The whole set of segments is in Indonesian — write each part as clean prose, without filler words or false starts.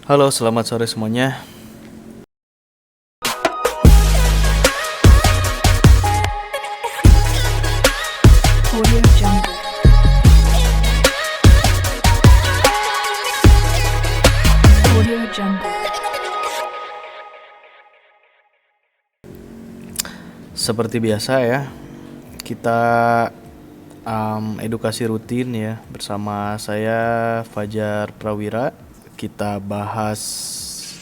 Halo, selamat sore semuanya. Audio Jungle. Audio Jungle. Seperti biasa ya, kita edukasi rutin ya bersama saya Fajar Prawira. Kita bahas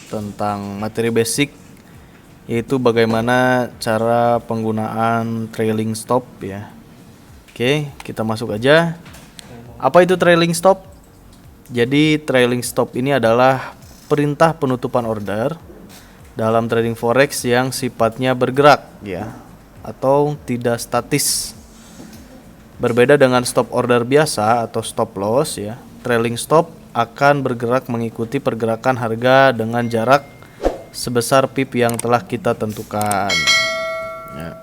tentang materi basic, yaitu bagaimana cara penggunaan trailing stop ya. Oke, kita masuk aja. Apa itu trailing stop? Jadi trailing stop ini adalah perintah penutupan order dalam trading forex yang sifatnya bergerak ya, atau tidak statis. Berbeda dengan stop order biasa atau stop loss ya, trailing stop akan bergerak mengikuti pergerakan harga dengan jarak sebesar pip yang telah kita tentukan ya.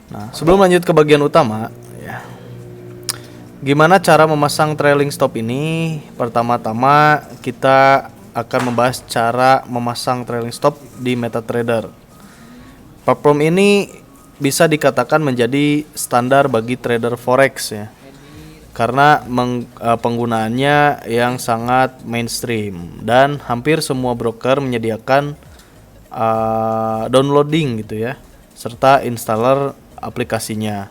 Nah, sebelum lanjut ke bagian utama ya, gimana cara memasang trailing stop ini? Pertama-tama kita akan membahas cara memasang trailing stop di MetaTrader. Platform ini bisa dikatakan menjadi standar bagi trader forex ya, karena penggunaannya yang sangat mainstream dan hampir semua broker menyediakan downloading gitu ya, serta installer aplikasinya.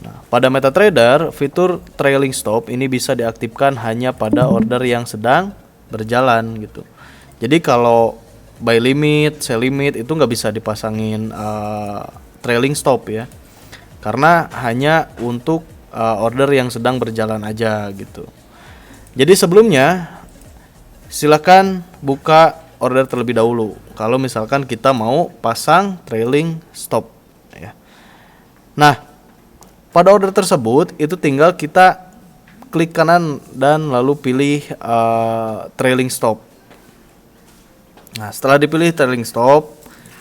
Nah, pada MetaTrader, fitur trailing stop ini bisa diaktifkan hanya pada order yang sedang berjalan gitu. Jadi kalau buy limit, sell limit itu nggak bisa dipasangin trailing stop ya, karena hanya untuk order yang sedang berjalan aja gitu. Jadi sebelumnya silakan buka order terlebih dahulu kalau misalkan kita mau pasang trailing stop ya. Nah, pada order tersebut itu tinggal kita klik kanan dan lalu pilih trailing stop. Nah, setelah dipilih trailing stop,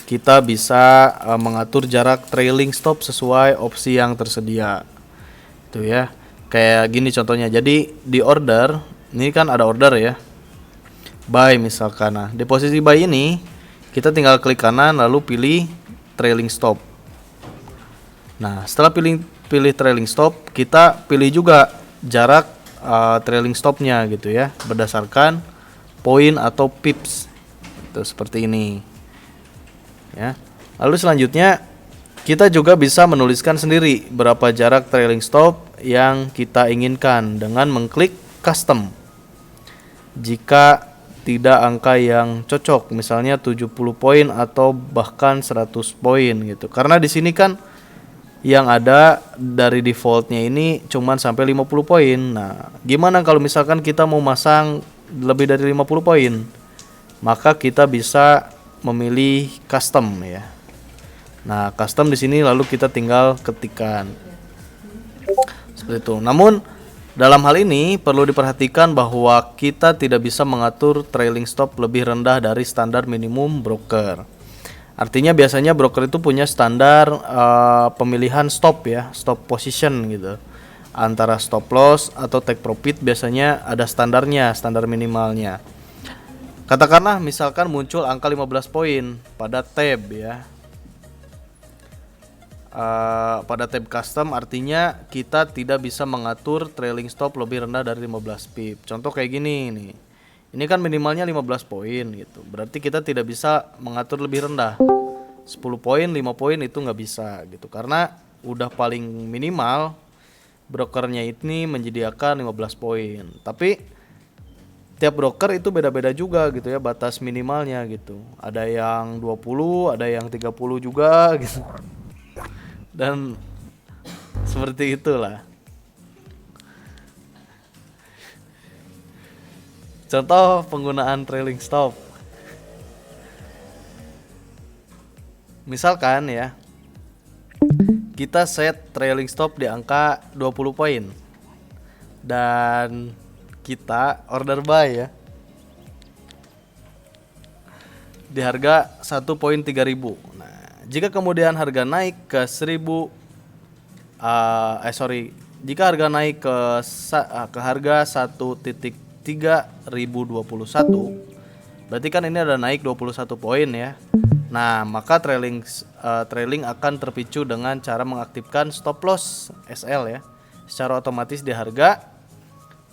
kita bisa mengatur jarak trailing stop sesuai opsi yang tersedia. Itu ya. Kayak gini contohnya. Jadi di order, ini kan ada order ya. Buy misalkan. Nah, di posisi buy ini kita tinggal klik kanan lalu pilih trailing stop. Nah, setelah pilih trailing stop, kita pilih juga jarak trailing stopnya gitu ya, berdasarkan poin atau pips. Itu seperti ini. Ya. Lalu selanjutnya kita juga bisa menuliskan sendiri berapa jarak trailing stop yang kita inginkan dengan mengklik custom. Jika tidak angka yang cocok, misalnya 70 poin atau bahkan 100 poin gitu. Karena di sini kan yang ada dari defaultnya ini cuman sampai 50 poin. Nah, gimana kalau misalkan kita mau masang lebih dari 50 poin? Maka kita bisa memilih custom ya. Nah, custom di sini lalu kita tinggal ketikkan. Seperti itu. Namun dalam hal ini perlu diperhatikan bahwa kita tidak bisa mengatur trailing stop lebih rendah dari standar minimum broker. Artinya biasanya broker itu punya standar pemilihan stop ya, stop position gitu. Antara stop loss atau take profit biasanya ada standarnya, standar minimalnya. Katakanlah misalkan muncul angka 15 poin pada tab ya. Pada tab custom artinya kita tidak bisa mengatur trailing stop lebih rendah dari 15 pip. Contoh kayak gini nih. Ini kan minimalnya 15 poin gitu. Berarti kita tidak bisa mengatur lebih rendah. 10 poin, 5 poin itu nggak bisa gitu. Karena udah paling minimal brokernya ini menyediakan 15 poin. Tapi tiap broker itu beda-beda juga gitu ya batas minimalnya gitu. Ada yang 20, ada yang 30 juga gitu. Dan seperti itulah. Contoh penggunaan trailing stop. Misalkan ya, kita set trailing stop di angka 20 poin. Dan kita order buy ya. Di harga 1.3000. Nah, jika kemudian harga naik ke 1000 jika harga naik ke harga 1.30 3021. Berarti kan ini ada naik 21 poin ya. Nah, maka trailing akan terpicu dengan cara mengaktifkan stop loss SL ya, secara otomatis di harga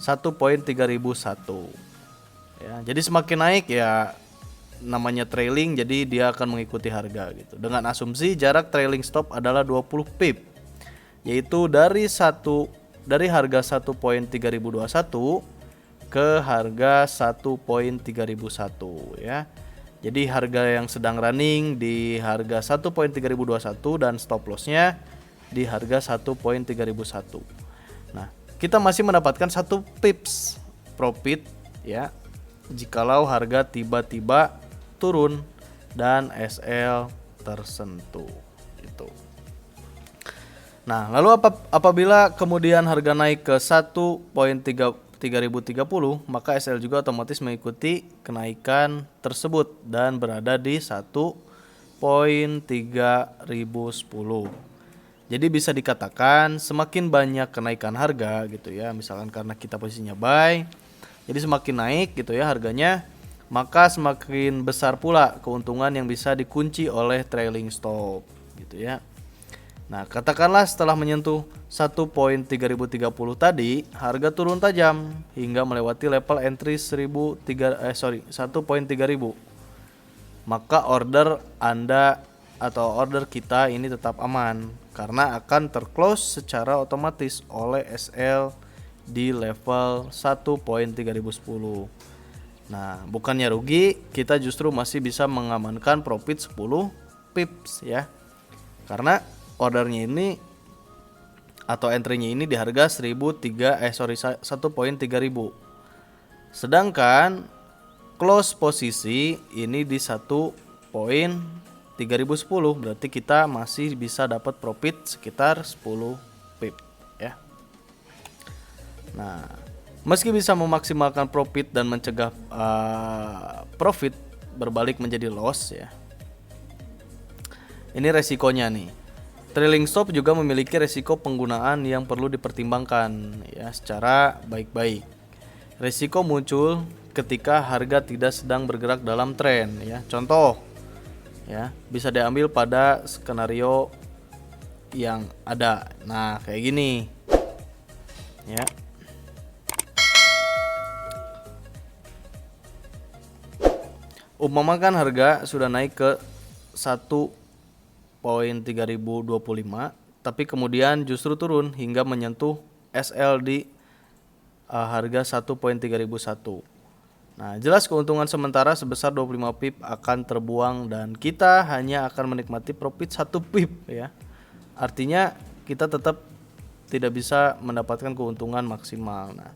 1.3001. Ya, jadi semakin naik ya namanya trailing, jadi dia akan mengikuti harga gitu. Dengan asumsi jarak trailing stop adalah 20 pip. Yaitu dari harga 1.3021 ke harga 1.3001 ya. Jadi harga yang sedang running di harga 1.3021 dan stop lossnya di harga 1.3001. Nah, kita masih mendapatkan 1 pips profit ya jikalau harga tiba-tiba turun dan SL tersentuh itu. Nah, lalu apabila kemudian harga naik ke 1.3030, maka SL juga otomatis mengikuti kenaikan tersebut dan berada di 1.3010. Jadi bisa dikatakan semakin banyak kenaikan harga gitu ya, misalkan karena kita posisinya buy, jadi semakin naik gitu ya harganya, maka semakin besar pula keuntungan yang bisa dikunci oleh trailing stop gitu ya. Nah, katakanlah setelah menyentuh 1.3030 tadi, harga turun tajam hingga melewati level entry 1.3000. Maka order Anda atau order kita ini tetap aman karena akan terclose secara otomatis oleh SL di level 1.3010. Nah, bukannya rugi, kita justru masih bisa mengamankan profit 10 pips ya. Karena ordernya ini atau entry-nya ini di harga 1.3000. Sedangkan close posisi ini di 1.3010, berarti kita masih bisa dapat profit sekitar 10 pip ya. Nah, meski bisa memaksimalkan profit dan mencegah profit berbalik menjadi loss ya. Ini resikonya nih. Trailing stop juga memiliki resiko penggunaan yang perlu dipertimbangkan ya secara baik-baik. Resiko muncul ketika harga tidak sedang bergerak dalam tren ya. Contoh ya, bisa diambil pada skenario yang ada. Nah, kayak gini. Ya. Umpamakan harga sudah naik ke 1.3025, tapi kemudian justru turun hingga menyentuh SL di harga 1.3001. Nah, jelas keuntungan sementara sebesar 25 pip akan terbuang dan kita hanya akan menikmati profit 1 pip ya. Artinya kita tetap tidak bisa mendapatkan keuntungan maksimal. Nah,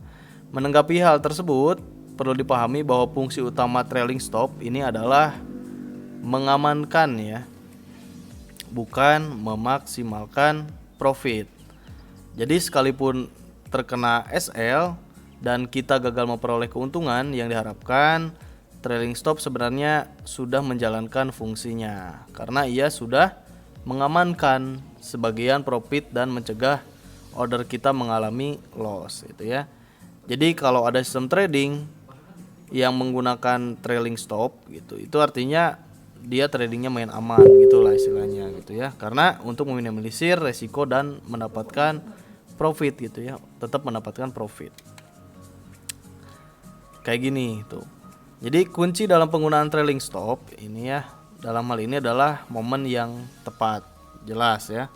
menanggapi hal tersebut, perlu dipahami bahwa fungsi utama trailing stop ini adalah mengamankan ya, bukan memaksimalkan profit. Jadi sekalipun terkena SL dan kita gagal memperoleh keuntungan yang diharapkan, trailing stop sebenarnya sudah menjalankan fungsinya karena ia sudah mengamankan sebagian profit dan mencegah order kita mengalami loss gitu ya. Jadi kalau ada sistem trading yang menggunakan trailing stop gitu, itu artinya dia tradingnya main aman gitulah istilahnya gitu ya, karena untuk meminimalisir resiko dan mendapatkan profit gitu ya, tetap mendapatkan profit kayak gini tuh. Jadi kunci dalam penggunaan trailing stop ini ya, dalam hal ini adalah momen yang tepat, jelas ya.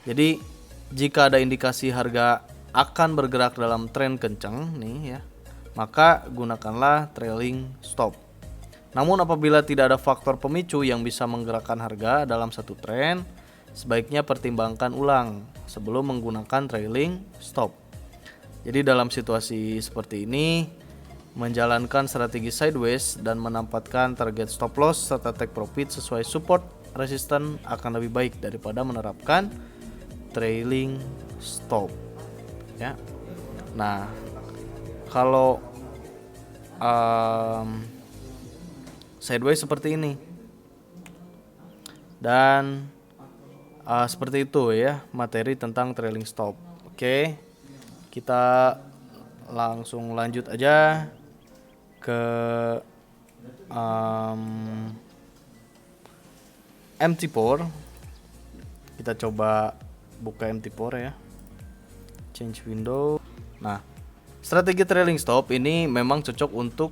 Jadi jika ada indikasi harga akan bergerak dalam tren kencang nih ya, maka gunakanlah trailing stop. Namun apabila tidak ada faktor pemicu yang bisa menggerakkan harga dalam satu tren, sebaiknya pertimbangkan ulang sebelum menggunakan trailing stop. Jadi dalam situasi seperti ini, menjalankan strategi sideways dan menempatkan target stop loss serta take profit sesuai support resisten akan lebih baik daripada menerapkan trailing stop ya. Nah, kalau sideways seperti ini dan seperti itu ya materi tentang trailing stop. Oke, kita langsung lanjut aja. ke MT4. Kita coba buka MT4 ya. Change window. Nah, strategi trailing stop ini memang cocok untuk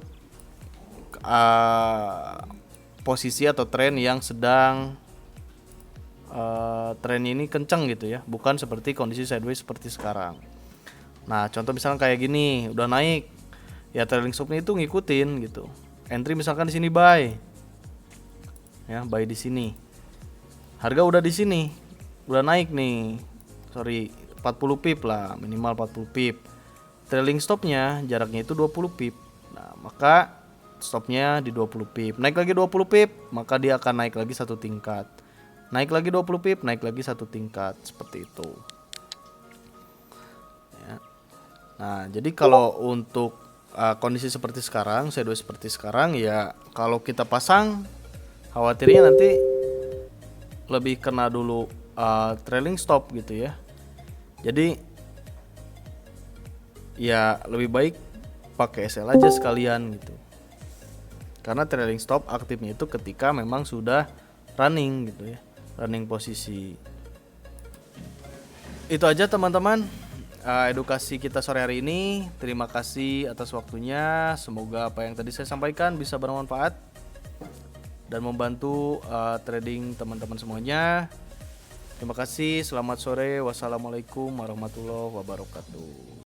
posisi atau tren yang sedang tren ini kencang gitu ya, bukan seperti kondisi sideways seperti sekarang. Nah, contoh misalnya kayak gini, udah naik, ya trailing stopnya itu ngikutin gitu. Entry misalkan di sini buy, ya buy di sini. Harga udah di sini, udah naik nih, 40 pip lah, minimal 40 pip. Trailing stopnya jaraknya itu 20 pip. Nah, maka stopnya di 20 pip. Naik lagi 20 pip, maka dia akan naik lagi satu tingkat. Naik lagi 20 pip, naik lagi satu tingkat, seperti itu. Ya. Nah, jadi kalau untuk kondisi seperti sekarang, sideways seperti sekarang, ya kalau kita pasang, khawatirnya nanti lebih kena dulu trailing stop gitu ya. Jadi ya lebih baik pakai SL aja sekalian gitu. Karena trailing stop aktifnya itu ketika memang sudah running gitu ya, running posisi. Itu aja teman-teman, edukasi kita sore hari ini. Terima kasih atas waktunya. Semoga apa yang tadi saya sampaikan bisa bermanfaat dan membantu trading teman-teman semuanya. Terima kasih, selamat sore. Wassalamualaikum warahmatullahi wabarakatuh.